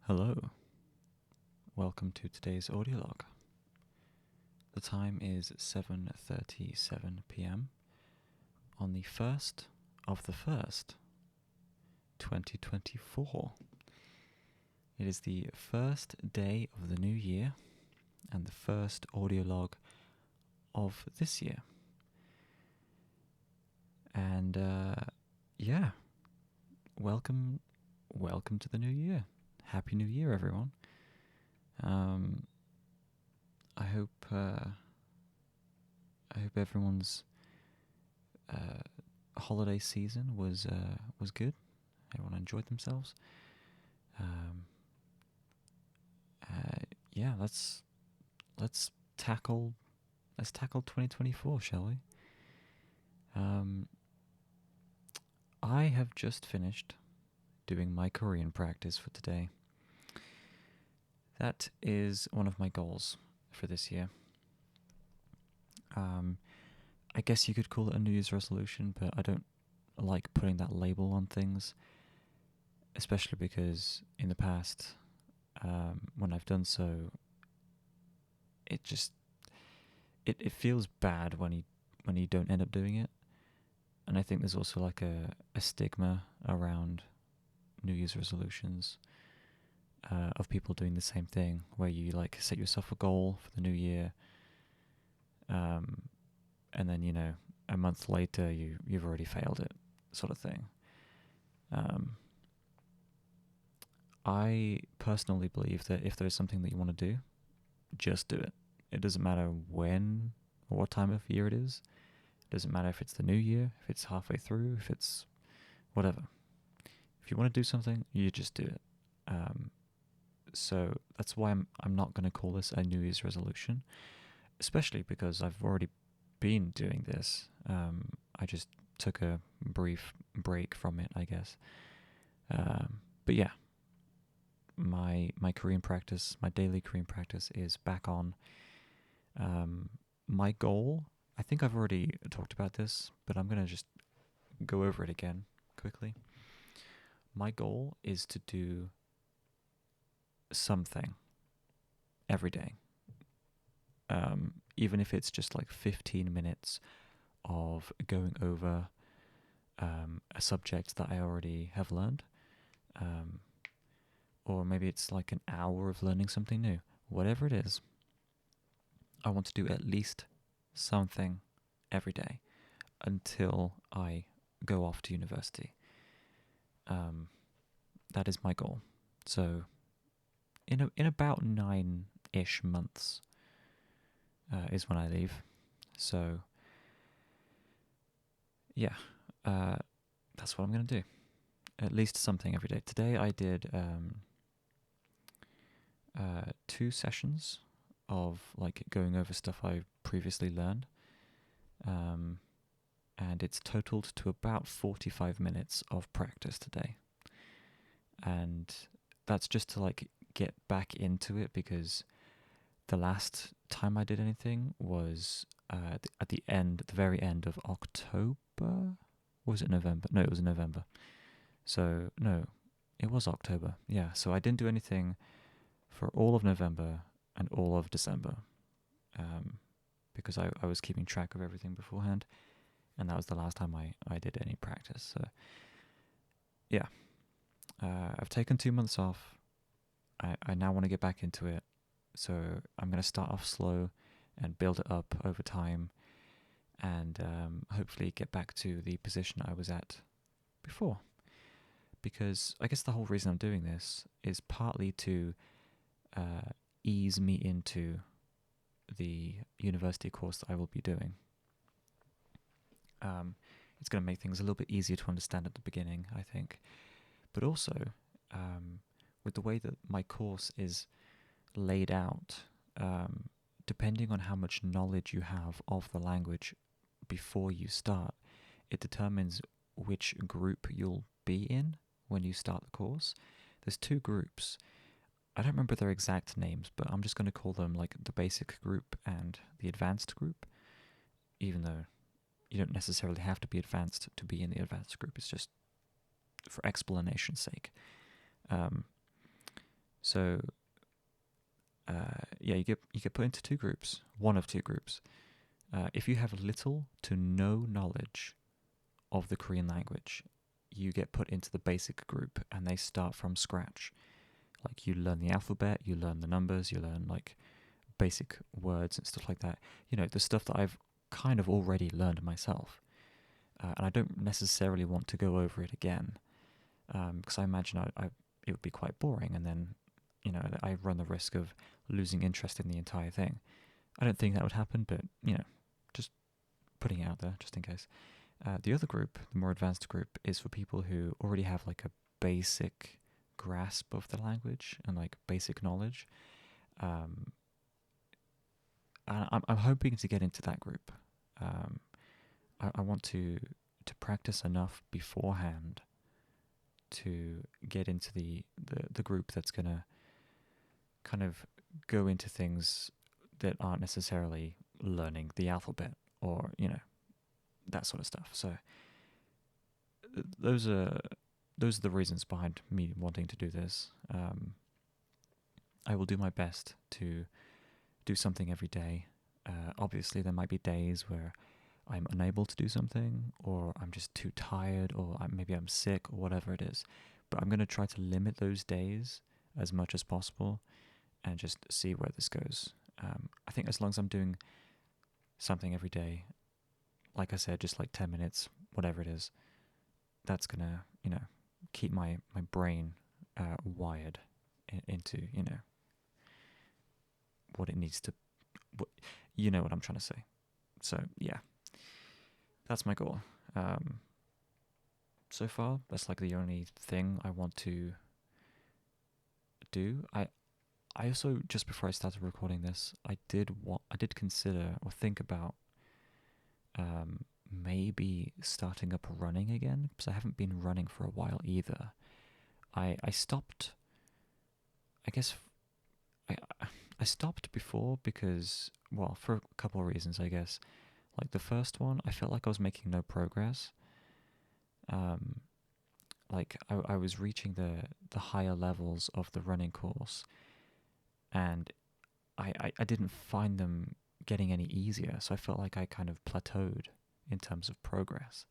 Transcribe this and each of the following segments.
Hello, welcome to today's audio log. The time is 7:37 p.m. on the 1st of the 1st, 2024. It is the first day of the new year and the first audio log of this year. And yeah, welcome to the new year. Happy New Year, everyone. I hope everyone's holiday season was good. Everyone enjoyed themselves. Yeah, let's tackle 2024, shall we? I have just finished doing my Korean practice for today. That is one of my goals for this year. I guess you could call it a New Year's resolution, but I don't like putting that label on things, especially because in the past, when I've done so, it feels bad when you don't end up doing it. And I think there's also like a stigma around New Year's resolutions of people doing the same thing, where you like set yourself a goal for the new year, and then a month later you've already failed it, sort of thing. I personally believe that if there's something that you want to do, just do it. It doesn't matter when or what time of year it is. It doesn't matter if it's the new year, if it's halfway through, if it's whatever. If you want to do something, you just do it. So that's why I'm not going to call this a New Year's resolution, especially because I've already been doing this. I just took a brief break from it, I guess. But yeah, my Korean practice, my daily Korean practice is back on. My goal, I think I've already talked about this, but I'm going to just go over it again quickly. My goal is to do something every day. Even if it's just like 15 minutes of going over a subject that I already have learned. Or maybe it's like an hour of learning something new. Whatever it is, I want to do at least something every day until I go off to university. That is my goal. So in about 9-ish months is when I leave. So yeah, that's what I'm going to do. At least something every day. Today I did 2 sessions of like going over stuff I previously learned. And it's totaled to about 45 minutes of practice today. And that's just to like get back into it, because the last time I did anything was at the very end of October. Was it November? No, it was November. So, no, it was October. Yeah, so I didn't do anything for all of November and all of December, because I was keeping track of everything beforehand, and that was the last time I did any practice. So, yeah, I've taken 2 months off. I now want to get back into it, so I'm going to start off slow and build it up over time, and hopefully get back to the position I was at before. Because I guess the whole reason I'm doing this is partly to ease me into the university course that I will be doing. It's going to make things a little bit easier to understand at the beginning, I think. But also, with the way that my course is laid out, depending on how much knowledge you have of the language before you start, it determines which group you'll be in when you start the course. There's 2 groups. I don't remember their exact names, but I'm just going to call them like the basic group and the advanced group, even though you don't necessarily have to be advanced to be in the advanced group. It's just for explanation's sake. So yeah, you get put into two groups, one of two groups. If you have little to no knowledge of the Korean language, you get put into the basic group, and they start from scratch. Like, you learn the alphabet, you learn the numbers, you learn like basic words and stuff like that. You know, the stuff that I've kind of already learned myself, and I don't necessarily want to go over it again, because I imagine it would be quite boring, and then, you know, I run the risk of losing interest in the entire thing. I don't think that would happen, but, you know, just putting it out there just in case. The other group, the more advanced group, is for people who already have like a basic grasp of the language and like basic knowledge. And I'm hoping to get into that group. I want to practice enough beforehand to get into the group that's gonna kind of go into things that aren't necessarily learning the alphabet, or, you know, that sort of stuff. So those are the reasons behind me wanting to do this. I will do my best to do something every day. Obviously, there might be days where I'm unable to do something, or I'm just too tired, or maybe I'm sick, or whatever it is. But I'm going to try to limit those days as much as possible and just see where this goes. I think as long as I'm doing something every day, like I said, just like 10 minutes, whatever it is, that's going to, you know, keep my brain wired into, you know, what it needs to, you know what I'm trying to say. So, yeah, that's my goal. So far, that's like the only thing I want to do. I also, just before I started recording this, I did consider or think about maybe starting up running again, because I haven't been running for a while either. I stopped. I guess I stopped before because, well, for a couple of reasons, I guess. Like, the first one, I felt like I was making no progress. Like, I was reaching the higher levels of the running course, and I didn't find them getting any easier, so I felt like I kind of plateaued in terms of progress,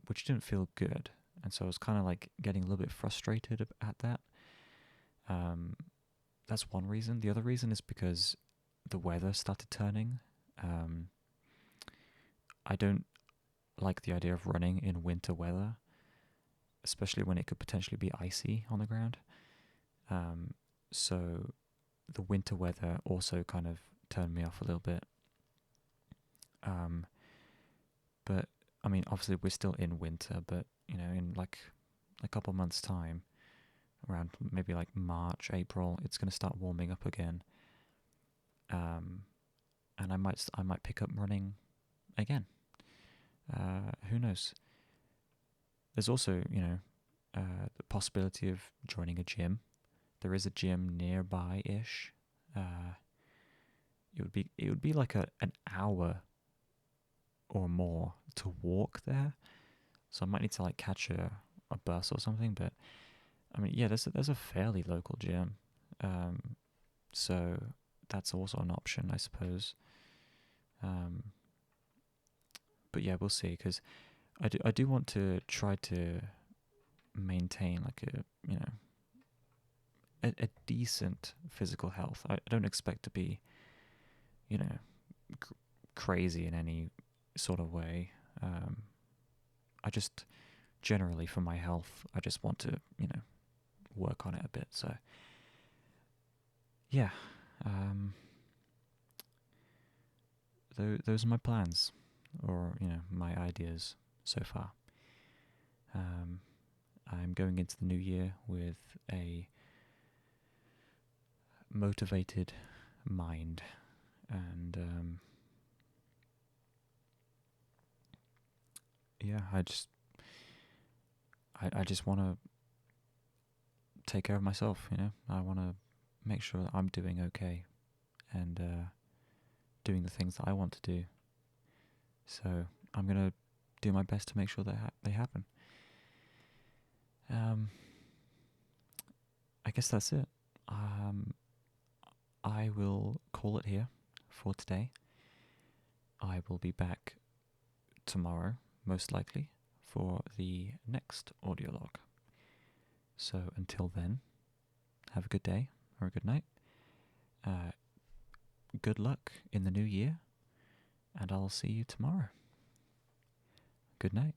which didn't feel good. And so I was kind of like getting a little bit frustrated at that. That's one reason. The other reason is because the weather started turning. I don't like the idea of running in winter weather, especially when it could potentially be icy on the ground. So the winter weather also kind of turned me off a little bit. But I mean, obviously we're still in winter, but, you know, in like a couple months' time, around maybe like March, April, it's going to start warming up again. And I might pick up running again. Who knows? There's also, you know, the possibility of joining a gym. There is a gym nearby-ish. It would be like an hour or more to walk there. So I might need to like catch a bus or something. But I mean, yeah, there's a fairly local gym. So that's also an option, I suppose. But yeah, we'll see, because I do want to try to maintain like a decent physical health. I don't expect to be, you know, crazy in any sort of way. I just generally, for my health, I just want to, you know, work on it a bit. So yeah, those are my plans, or, you know, my ideas so far. I'm going into the new year with a motivated mind, and yeah, I just want to take care of myself. You know, I want to make sure that I'm doing okay, and doing the things that I want to do. So I'm gonna do my best to make sure that they happen. I guess that's it. Um, I will call it here for today. I will be back tomorrow, most likely, for the next audio log. So until then, have a good day or a good night. Good luck in the new year, and I'll see you tomorrow. Good night.